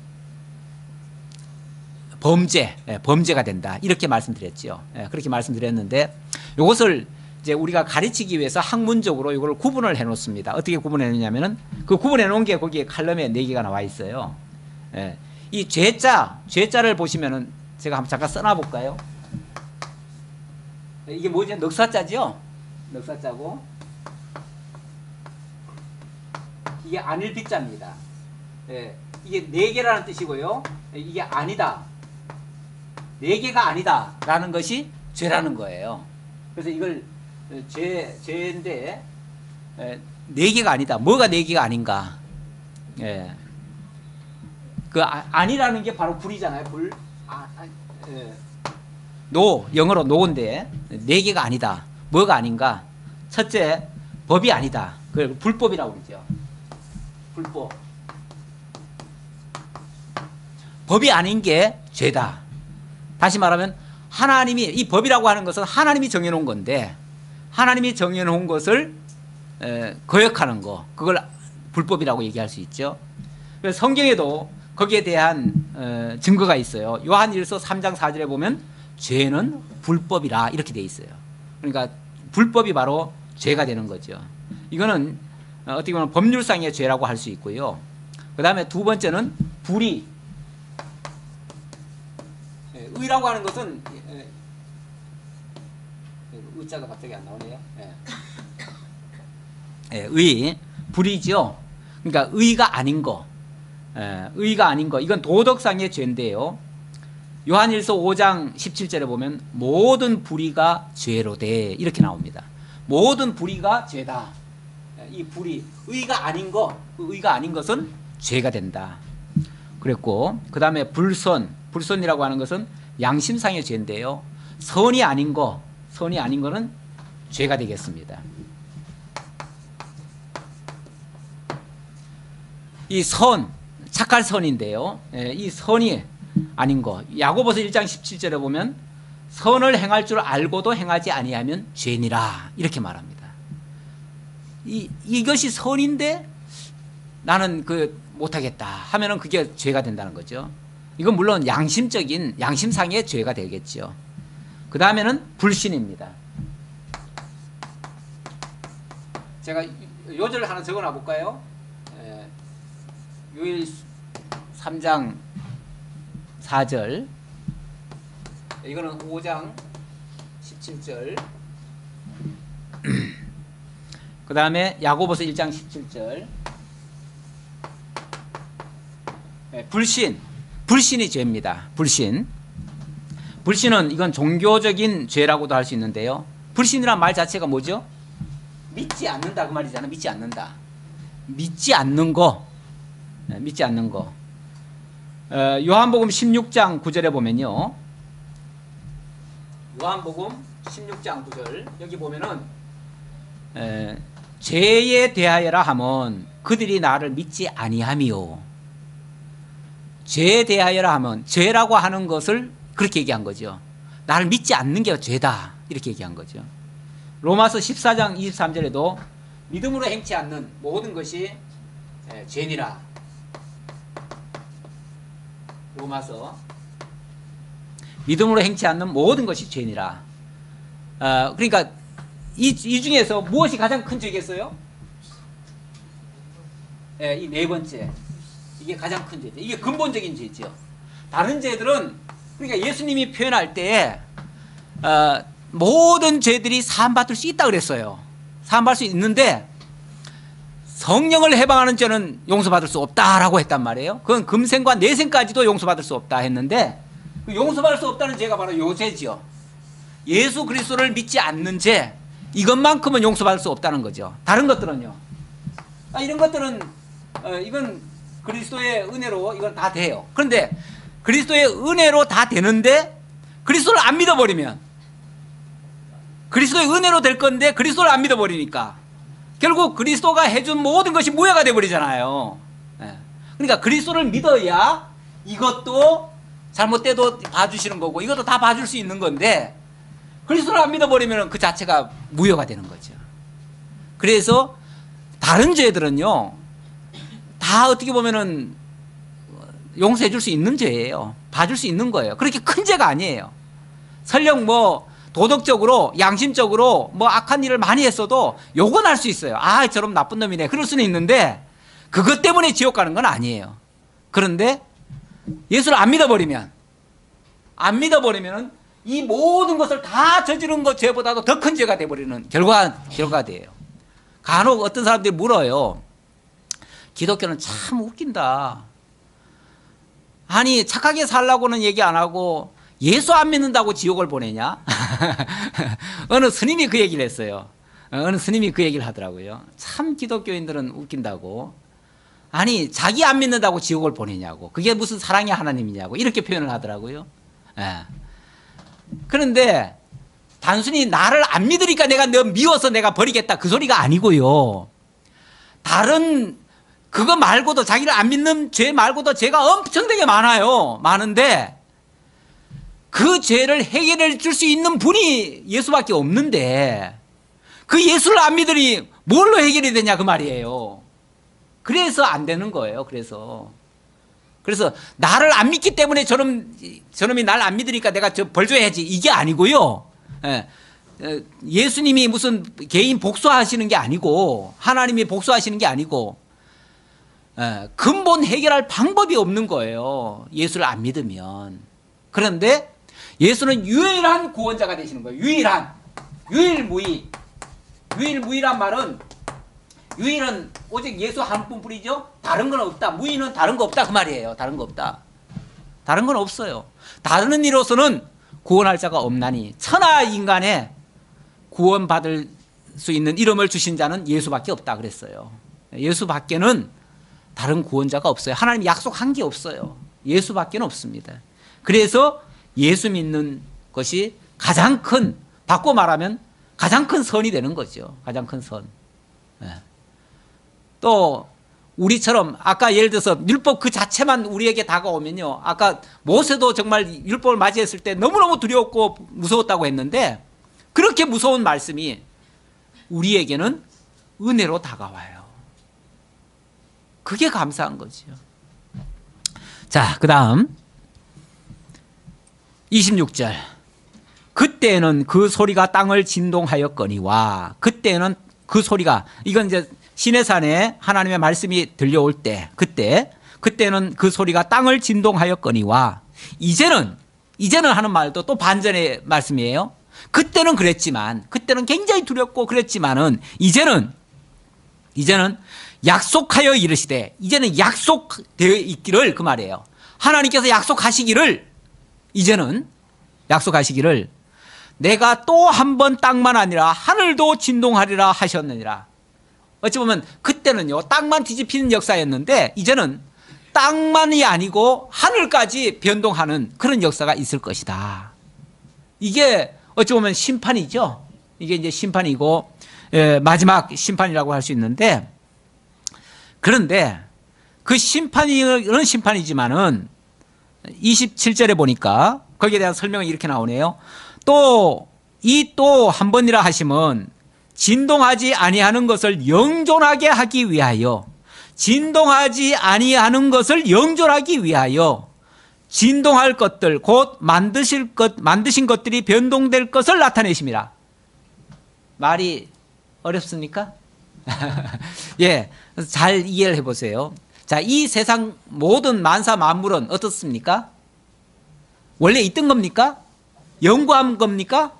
범죄가 된다. 이렇게 말씀드렸죠. 그렇게 말씀드렸는데 이것을 이제 우리가 가르치기 위해서 학문적으로 이걸 구분을 해 놓습니다. 어떻게 구분해 놓냐면은 그 구분해 놓은 게 거기에 칼럼에 4개가 나와 있어요. 예. 이 죄자를 보시면은 제가 한번 잠깐 써놔 볼까요? 이게 뭐죠? 넉사자죠? 넉사자고 이게 아닐 빗자입니다. 예. 이게 4개라는 뜻이고요. 이게 아니다. 4개가 아니다 라는 것이 죄라는 거예요. 그래서 이걸 죄인데 4개가 아니다. 뭐가 4개가 아닌가? 예. 그 아니라는 게 바로 불이잖아요. 불. 예. 영어로 노인데 4개가 아니다. 뭐가 아닌가? 첫째, 법이 아니다. 그걸 불법이라고 그러죠. 불법. 법이 아닌 게 죄다. 다시 말하면 하나님이 이 법이라고 하는 것은 하나님이 정해놓은 건데 하나님이 정해놓은 것을 거역하는 거 그걸 불법이라고 얘기할 수 있죠. 그래서 성경에도 거기에 대한 증거가 있어요. 요한일서 3장 4절에 보면 죄는 불법이라 이렇게 돼 있어요. 그러니까 불법이 바로 죄가 되는 거죠. 이거는 어떻게 보면 법률상의 죄라고 할 수 있고요. 그 다음에 두 번째는 불의. 의라고 하는 것은 의자가 갑자기 안 나오네요. 의, 불의죠. 그러니까 의가 아닌 거, 의가 아닌 거, 이건 도덕상의 죄인데요. 요한일서 5장 17절에 보면 모든 불의가 죄로되 이렇게 나옵니다. 모든 불의가 죄다. 이 불의, 의가 아닌 거, 의가 아닌 것은 죄가 된다. 그랬고 그 다음에 불선이라고 하는 것은 양심상의 죄인데요. 선이 아닌 거는 죄가 되겠습니다. 이 착할 선인데요. 이 선이 아닌 거. 야고보서 1장 17절에 보면 선을 행할 줄 알고도 행하지 아니하면 죄니라 이렇게 말합니다. 이것이 선인데 나는 못하겠다 하면은 그게 죄가 된다는 거죠. 이건 물론 양심상의 죄가 되겠죠. 그 다음에는 불신입니다. 제가 요절을 하나 적어 놔 볼까요? 요일 3장 4절, 이거는 5장 17절, 그 다음에 야고보서 1장 17절. 불신이 죄입니다. 불신은 이건 종교적인 죄라고도 할 수 있는데요. 불신이란 말 자체가 뭐죠? 믿지 않는다 그 말이잖아요. 믿지 않는다. 믿지 않는 거. 요한복음 16장 9절에 보면요. 요한복음 16장 9절 여기 보면은 죄에 대하여라 하면 그들이 나를 믿지 아니하미요. 죄에 대하여라 하면 죄라고 하는 것을 그렇게 얘기한 거죠. 나를 믿지 않는 게 죄다 이렇게 얘기한 거죠. 로마서 14장 23절에도 믿음으로 행치 않는 모든 것이 죄니라. 로마서 믿음으로 행치 않는 모든 것이 죄니라. 그러니까 이 중에서 무엇이 가장 큰 죄겠어요? 이 네 번째. 이게 가장 큰 죄죠. 이게 근본적인 죄죠. 다른 죄들은 그러니까 예수님이 표현할 때 모든 죄들이 사함받을 수 있다 그랬어요. 사함받을 수 있는데 성령을 해방하는 죄는 용서받을 수 없다라고 했단 말이에요. 그건 금생과 내생까지도 용서받을 수 없다 했는데 용서받을 수 없다는 죄가 바로 요 죄죠. 예수 그리스도를 믿지 않는 죄, 이것만큼은 용서받을 수 없다는 거죠. 다른 것들은요. 이런 것들은 이건 그리스도의 은혜로 이건 다 돼요. 그런데 그리스도의 은혜로 다 되는데 그리스도를 안 믿어버리면 그리스도의 은혜로 될 건데 그리스도를 안 믿어버리니까 결국 그리스도가 해준 모든 것이 무효가 돼버리잖아요. 그러니까 그리스도를 믿어야 이것도 잘못돼도 봐주시는 거고 이것도 다 봐줄 수 있는 건데 그리스도를 안 믿어버리면 그 자체가 무효가 되는 거죠. 그래서 다른 죄들은요 다 어떻게 보면은 용서해 줄 수 있는 죄예요. 봐줄 수 있는 거예요. 그렇게 큰 죄가 아니에요. 설령 도덕적으로 양심적으로 뭐 악한 일을 많이 했어도 욕은 할 수 있어요. 아, 저런 나쁜 놈이네. 그럴 수는 있는데 그것 때문에 지옥 가는 건 아니에요. 그런데 예수를 안 믿어버리면 이 모든 것을 다 저지른 것 죄보다도 더 큰 죄가 돼버리는 결과가 돼요. 간혹 어떤 사람들이 물어요. 기독교는 참 웃긴다. 아니 착하게 살라고는 얘기 안 하고 예수 안 믿는다고 지옥을 보내냐? 어느 스님이 그 얘기를 했어요. 어느 스님이 그 얘기를 하더라고요. 참 기독교인들은 웃긴다고. 아니 자기 안 믿는다고 지옥을 보내냐고. 그게 무슨 사랑의 하나님이냐고 이렇게 표현을 하더라고요. 예. 그런데 단순히 나를 안 믿으니까 내가 너 미워서 내가 버리겠다 그 소리가 아니고요. 다른 그거 말고도 자기를 안 믿는 죄 말고도 죄가 엄청나게 많아요. 많은데 그 죄를 해결해 줄 수 있는 분이 예수밖에 없는데 그 예수를 안 믿으니 뭘로 해결이 되냐 그 말이에요. 그래서 안 되는 거예요. 그래서 나를 안 믿기 때문에 저놈이 나를 안 믿으니까 내가 벌 줘야지 이게 아니고요. 예수님이 무슨 개인 복수하시는 게 아니고 하나님이 복수하시는 게 아니고 근본 해결할 방법이 없는 거예요. 예수를 안 믿으면. 그런데 예수는 유일한 구원자가 되시는 거예요. 유일무이란 말은 유일은 오직 예수 한 분뿐이죠. 다른 건 없다. 무의는 다른 거 없다 그 말이에요. 다른 거 없다. 다른 건 없어요. 다른 이로서는 구원할 자가 없나니 천하 인간에 구원받을 수 있는 이름을 주신 자는 예수밖에 없다 그랬어요. 예수밖에는 다른 구원자가 없어요. 하나님이 약속한 게 없어요. 예수밖에는 없습니다. 그래서 예수 믿는 것이 가장 큰, 바꿔 말하면 가장 큰 선이 되는 거죠. 가장 큰 선. 또 우리처럼 아까 예를 들어서 율법 그 자체만 우리에게 다가오면요. 아까 모세도 정말 율법을 맞이했을 때 너무너무 두려웠고 무서웠다고 했는데 그렇게 무서운 말씀이 우리에게는 은혜로 다가와요. 그게 감사한 거죠. 자, 그 다음 26절. 그때는 그 소리가 땅을 진동하였거니와 그때는 그 소리가 이건 이제 시내산에 하나님의 말씀이 들려올 때 그때는 그 소리가 땅을 진동하였거니와 이제는 하는 말도 또 반전의 말씀이에요. 그때는 그랬지만 그때는 굉장히 두렵고 그랬지만은 이제는 약속하여 이르시되 이제는 약속되어 있기를 그 말이에요. 하나님께서 이제는 약속하시기를 내가 또 한 번 땅만 아니라 하늘도 진동하리라 하셨느니라. 어찌 보면 그때는요 땅만 뒤집히는 역사였는데 이제는 땅만이 아니고 하늘까지 변동하는 그런 역사가 있을 것이다. 이게 어찌 보면 심판이죠. 이게 이제 심판이고 마지막 심판이라고 할 수 있는데 그런데 그 심판은 심판이지만은 27절에 보니까 거기에 대한 설명이 이렇게 나오네요. 또 한 번이라 하심은 진동하지 아니하는 것을 영존하게 하기 위하여 진동할 것들 곧 만드신 것들이 변동될 것을 나타내심이라. 말이 어렵습니까? 예, 잘 이해를 해보세요. 자, 이 세상 모든 만사 만물은 어떻습니까? 원래 있던 겁니까? 연구한 겁니까?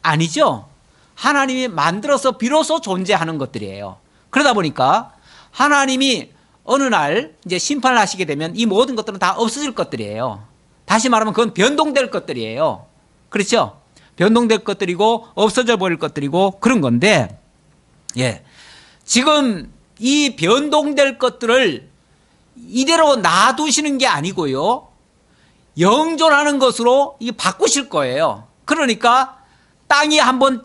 아니죠. 하나님이 만들어서 비로소 존재하는 것들이에요. 그러다 보니까 하나님이 어느 날 이제 심판을 하시게 되면 이 모든 것들은 다 없어질 것들이에요. 다시 말하면 그건 변동될 것들이에요. 그렇죠? 변동될 것들이고 없어져 버릴 것들이고 그런 건데 예, 지금 이 변동될 것들을 이대로 놔두시는 게 아니고요. 영존하는 것으로 바꾸실 거예요. 그러니까 땅이 한번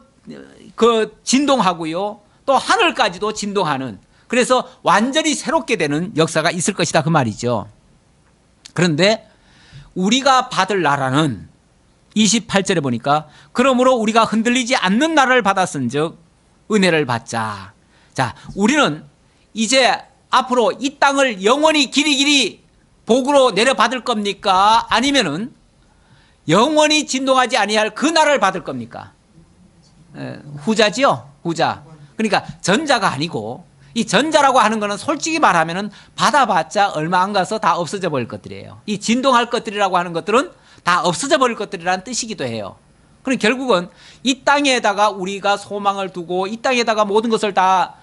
진동하고요. 또 하늘까지도 진동하는 그래서 완전히 새롭게 되는 역사가 있을 것이다 그 말이죠. 그런데 우리가 받을 나라는 28절에 보니까 그러므로 우리가 흔들리지 않는 나라를 받았은즉 은혜를 받자. 자, 우리는 이제 앞으로 이 땅을 영원히 길이길이 복으로 내려받을 겁니까? 아니면은 영원히 진동하지 아니할 그 나라를 받을 겁니까? 후자지요. 후자. 그러니까 전자가 아니고, 이 전자라고 하는 거는 솔직히 말하면은 받아봤자 얼마 안 가서 다 없어져 버릴 것들이에요. 이 진동할 것들이라고 하는 것들은 다 없어져 버릴 것들이라는 뜻이기도 해요. 그럼 결국은 이 땅에다가 우리가 소망을 두고 이 땅에다가 모든 것을 다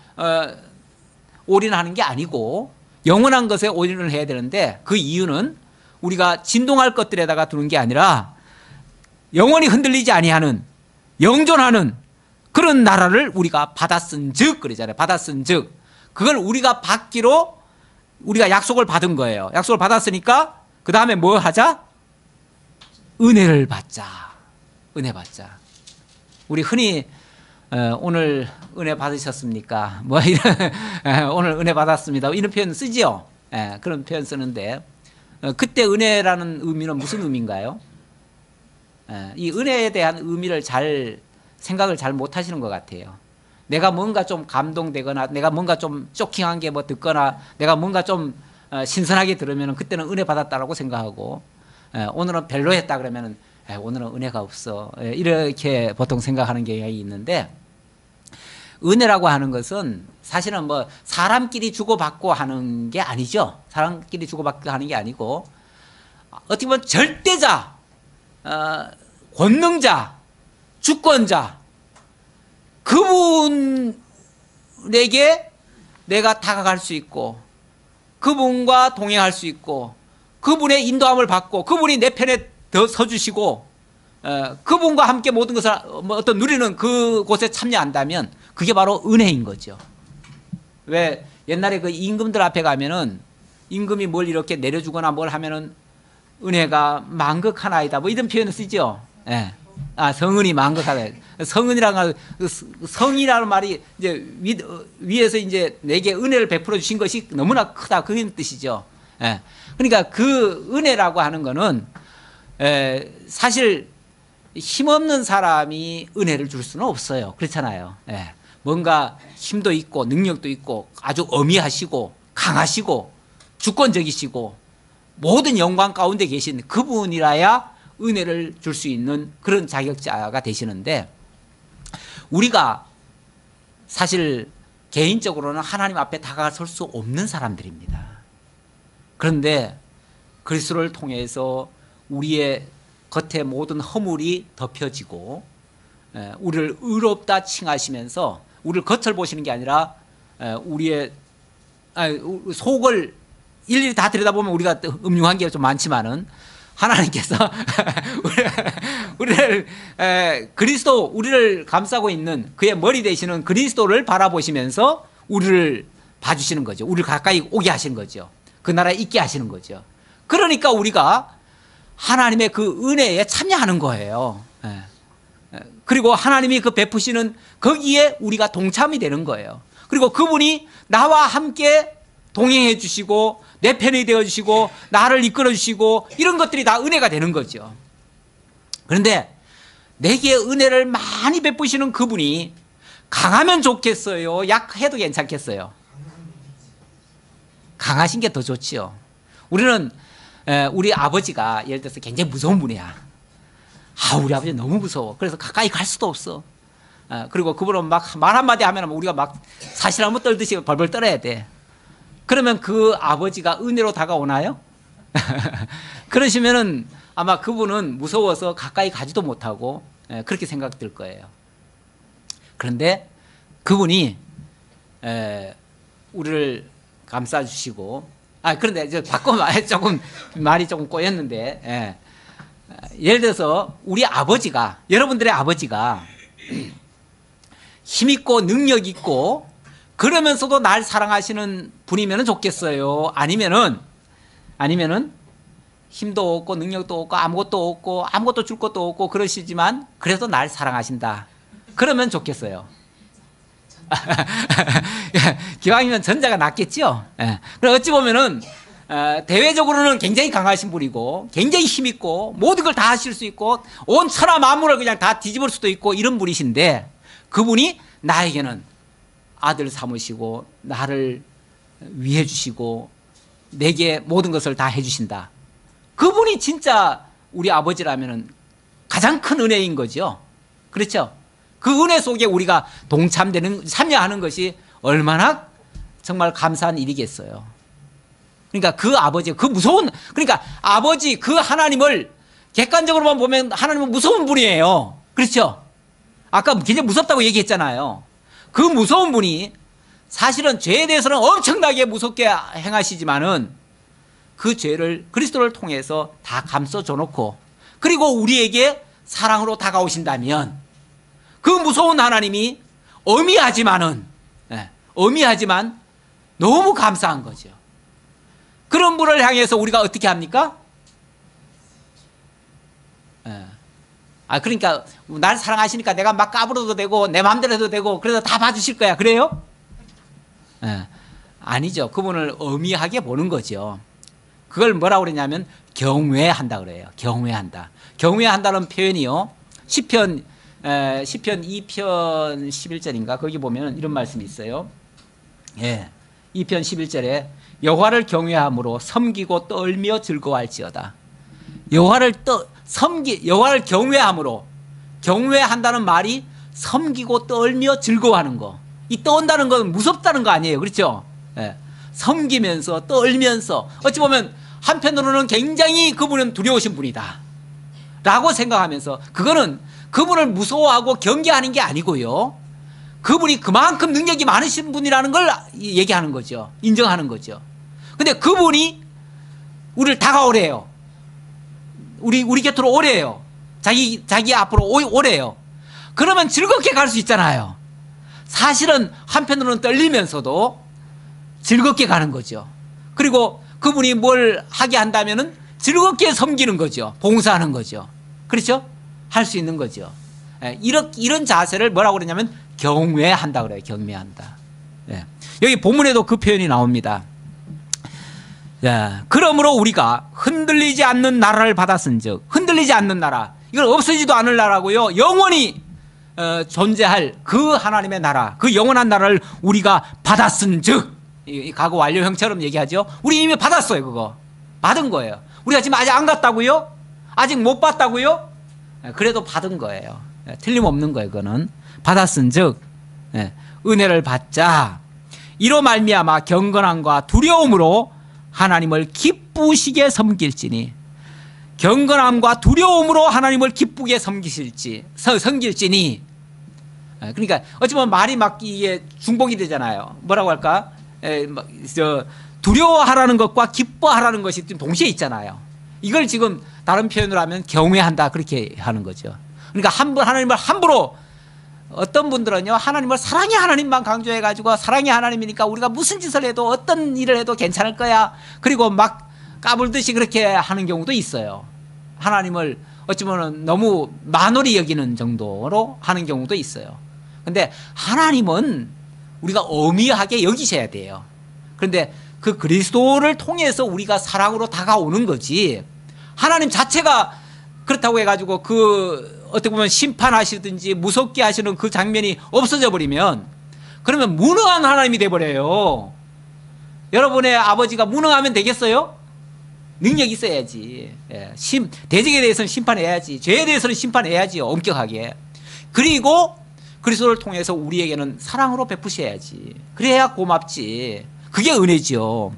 올인하는 게 아니고 영원한 것에 올인을 해야 되는데, 그 이유는 우리가 진동할 것들에다가 두는 게 아니라 영원히 흔들리지 아니하는 영존하는 그런 나라를 우리가 받았은즉, 그러잖아요. 받았은즉 그걸 우리가 받기로 우리가 약속을 받은 거예요. 약속을 받았으니까 그 다음에 뭐 하자? 은혜를 받자. 은혜 받자. 우리 흔히 오늘 은혜 받으셨습니까? 뭐 이런 오늘 은혜 받았습니다. 이런 표현 쓰지요. 그런 표현 쓰는데 그때 은혜라는 의미는 무슨 의미인가요? 이 은혜에 대한 의미를 생각을 잘 못하시는 것 같아요. 내가 뭔가 좀 감동되거나 내가 뭔가 좀 쇼킹한 게 뭐 듣거나 내가 뭔가 좀 신선하게 들으면 그때는 은혜 받았다라고 생각하고, 오늘은 별로였다 그러면 오늘은 은혜가 없어, 이렇게 보통 생각하는 경향이 있는데, 은혜라고 하는 것은 사실은 뭐 사람끼리 주고받고 하는 게 아니죠. 사람끼리 주고받고 하는 게 아니고 어떻게 보면 절대자, 권능자, 주권자, 그분에게 내가 다가갈 수 있고 그분과 동행할 수 있고 그분의 인도함을 받고 그분이 내 편에 더 서주시고 그분과 함께 모든 것을 어떤 누리는 그곳에 참여한다면 그게 바로 은혜인 거죠. 왜 옛날에 그 임금들 앞에 가면은 임금이 뭘 이렇게 내려주거나 뭘 하면은 은혜가 만극하나이다 뭐 이런 표현을 쓰죠. 예. 성은이 만극하다. 성은이라는 성이라는 말이 이제 위에서 이제 내게 은혜를 베풀어 주신 것이 너무나 크다 그런 뜻이죠. 예. 그러니까 그 은혜라고 하는 거는 사실 힘없는 사람이 은혜를 줄 수는 없어요. 그렇잖아요. 예. 뭔가 힘도 있고 능력도 있고 아주 어미하시고 강하시고 주권적이시고 모든 영광 가운데 계신 그분이라야 은혜를 줄 수 있는 그런 자격자가 되시는데, 우리가 사실 개인적으로는 하나님 앞에 다가설 수 없는 사람들입니다. 그런데 그리스도를 통해서 우리의 겉에 모든 허물이 덮여지고 우리를 의롭다 칭하시면서 우리를 겉을 보시는 게 아니라 우리의 속을 일일이 다 들여다보면 우리가 음흉한 게 좀 많지만은 하나님께서 우리를 그리스도, 우리를 감싸고 있는 그의 머리 되시는 그리스도를 바라보시면서 우리를 봐주시는 거죠. 우리를 가까이 오게 하시는 거죠. 그 나라에 있게 하시는 거죠. 그러니까 우리가 하나님의 그 은혜에 참여하는 거예요. 그리고 하나님이 그 베푸시는 거기에 우리가 동참이 되는 거예요. 그리고 그분이 나와 함께 동행해 주시고 내 편이 되어 주시고 나를 이끌어 주시고 이런 것들이 다 은혜가 되는 거죠. 그런데 내게 은혜를 많이 베푸시는 그분이 강하면 좋겠어요? 약해도 괜찮겠어요? 강하신 게 더 좋지요. 우리는 우리 아버지가 예를 들어서 굉장히 무서운 분이야. 우리 아버지 너무 무서워. 그래서 가까이 갈 수도 없어. 그리고 그분은 막 말 한마디 하면 우리가 막 사실한번 떨듯이 벌벌 떨어야 돼. 그러면 그 아버지가 은혜로 다가오나요? 그러시면은 아마 그분은 무서워서 가까이 가지도 못하고 그렇게 생각될 거예요. 그런데 그분이 우리를 감싸주시고, 그런데 이제 바꿔 조금 말이 조금 꼬였는데, 예를 들어서 우리 아버지가, 여러분들의 아버지가 힘있고 능력있고 그러면서도 날 사랑하시는 분이면 좋겠어요? 아니면은 힘도 없고 능력도 없고 아무것도 줄 것도 없고 그러시지만 그래도 날 사랑하신다, 그러면 좋겠어요? 기왕이면 전자가 낫겠죠. 그럼 어찌 보면은 대외적으로는 굉장히 강하신 분이고 굉장히 힘있고 모든 걸 다 하실 수 있고 온 천하 만물을 그냥 다 뒤집을 수도 있고 이런 분이신데, 그분이 나에게는 아들 삼으시고 나를 위해 주시고 내게 모든 것을 다 해주신다. 그분이 진짜 우리 아버지라면 가장 큰 은혜인 거죠. 그렇죠? 그 은혜 속에 우리가 동참되는, 참여하는 것이 얼마나 정말 감사한 일이겠어요. 그러니까 그 아버지, 그 무서운, 그러니까 아버지 그 하나님을 객관적으로만 보면 하나님은 무서운 분이에요. 그렇죠? 아까 굉장히 무섭다고 얘기했잖아요. 그 무서운 분이 사실은 죄에 대해서는 엄청나게 무섭게 행하시지만은 그 죄를 그리스도를 통해서 다 감싸줘 놓고 그리고 우리에게 사랑으로 다가오신다면 그 무서운 하나님이 엄히하지만 너무 감사한 거죠. 그런 분을 향해서 우리가 어떻게 합니까? 그러니까 날 사랑하시니까 내가 막 까불어도 되고 내 마음대로 해도 되고 그래서 다 봐주실 거야. 그래요? 아니죠. 그분을 엄히하게 보는 거죠. 그걸 뭐라고 그러냐면 경외한다 그래요. 경외한다. 경외한다는 표현이요. 시편 2편 11절인가 거기 보면 이런 말씀이 있어요. 2편 11절에 여호와를 경외함으로 섬기고 떨며 즐거워할지어다. 여호와를 경외함으로, 경외한다는 말이 섬기고 떨며 즐거워하는 거. 이 떠온다는 건 무섭다는 거 아니에요. 그렇죠? 섬기면서 떨면서 어찌 보면 한편으로는 굉장히 그분은 두려우신 분이다 라고 생각하면서 그거는 그분을 무서워하고 경계하는 게 아니고요. 그분이 그만큼 능력이 많으신 분이라는 걸 얘기하는 거죠. 인정하는 거죠. 근데 그분이 우리를 다가오래요. 우리 곁으로 오래요. 자기 앞으로 오래요. 그러면 즐겁게 갈 수 있잖아요. 사실은 한편으로는 떨리면서도 즐겁게 가는 거죠. 그리고 그분이 뭘 하게 한다면은 즐겁게 섬기는 거죠. 봉사하는 거죠. 그렇죠? 할 수 있는 거죠. 이런 자세를 뭐라고 그러냐면 경외한다 그래요. 경외한다. 여기 본문에도 그 표현이 나옵니다. 그러므로 우리가 흔들리지 않는 나라를 받았은즉, 흔들리지 않는 나라, 이건 없어지지도 않을 나라고요. 영원히 존재할 그 하나님의 나라, 그 영원한 나라를 우리가 받았은즉, 이 과거 완료형처럼 얘기하죠. 우리 이미 받았어요. 그거 받은 거예요. 우리가 지금 아직 안 갔다고요? 아직 못 봤다고요? 그래도 받은 거예요. 틀림없는 거예요. 그거는 받았은즉 은혜를 받자. 이로 말미암아 경건함과 두려움으로 하나님을 기쁘시게 섬길지니, 경건함과 두려움으로 하나님을 기쁘게 섬길지니. 그러니까 어찌 보면 말이 막 이게 중복이 되잖아요. 뭐라고 할까? 두려워하라는 것과 기뻐하라는 것이 동시에 있잖아요. 이걸 지금 다른 표현으로 하면 경외한다 그렇게 하는 거죠. 그러니까 하나님을 함부로, 어떤 분들은요 하나님을 사랑의 하나님만 강조해가지고 사랑의 하나님이니까 우리가 무슨 짓을 해도 어떤 일을 해도 괜찮을 거야, 그리고 막 까불듯이 그렇게 하는 경우도 있어요. 하나님을 어찌 보면 너무 만홀히 여기는 정도로 하는 경우도 있어요. 근데 하나님은 우리가 엄히하게 여기셔야 돼요. 그런데 그 그리스도를 통해서 우리가 사랑으로 다가오는 거지, 하나님 자체가 그렇다고 해가지고 그 어떻게 보면 심판하시든지 무섭게 하시는 그 장면이 없어져 버리면 그러면 무능한 하나님이 돼버려요. 여러분의 아버지가 무능하면 되겠어요? 능력이 있어야지. 대적에 대해서는 심판해야지. 죄에 대해서는 심판해야지요. 엄격하게. 그리고 그리스도를 통해서 우리에게는 사랑으로 베푸셔야지. 그래야 고맙지. 그게 은혜죠.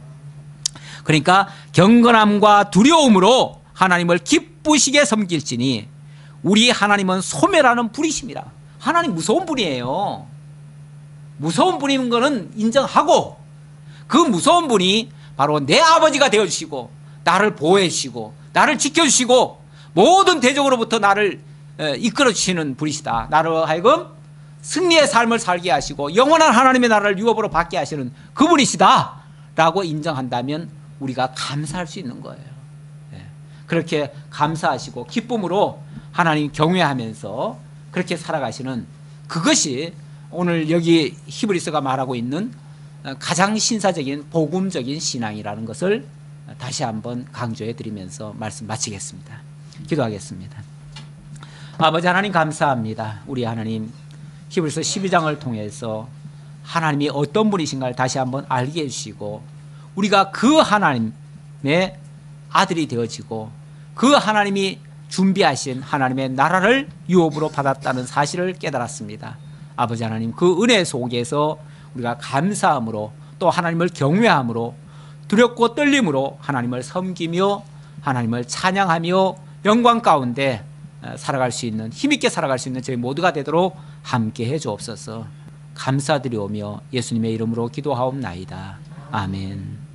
그러니까 경건함과 두려움으로 하나님을 기쁘시게 섬길지니 우리 하나님은 소멸하는 불이심이라. 하나님 무서운 분이에요. 무서운 분인 거는 인정하고, 그 무서운 분이 바로 내 아버지가 되어주시고 나를 보호해 주시고 나를 지켜주시고 모든 대적으로부터 나를 이끌어 주시는 분이시다. 나로 하여금 승리의 삶을 살게 하시고 영원한 하나님의 나라를 유업으로 받게 하시는 그분이시다 라고 인정한다면 우리가 감사할 수 있는 거예요. 그렇게 감사하시고 기쁨으로 하나님 경외하면서 그렇게 살아가시는, 그것이 오늘 여기 히브리서가 말하고 있는 가장 신사적인 복음적인 신앙이라는 것을 다시 한번 강조해 드리면서 말씀 마치겠습니다. 기도하겠습니다. 아버지 하나님 감사합니다. 우리 하나님 히브리서 12장을 통해서 하나님이 어떤 분이신가를 다시 한번 알게 해주시고 우리가 그 하나님의 아들이 되어지고 그 하나님이 준비하신 하나님의 나라를 유업으로 받았다는 사실을 깨달았습니다. 아버지 하나님, 그 은혜 속에서 우리가 감사함으로 또 하나님을 경외함으로 두렵고 떨림으로 하나님을 섬기며 하나님을 찬양하며 영광 가운데 살아갈 수 있는, 힘있게 살아갈 수 있는 저희 모두가 되도록 함께해 주옵소서. 감사드리오며 예수님의 이름으로 기도하옵나이다. 아멘.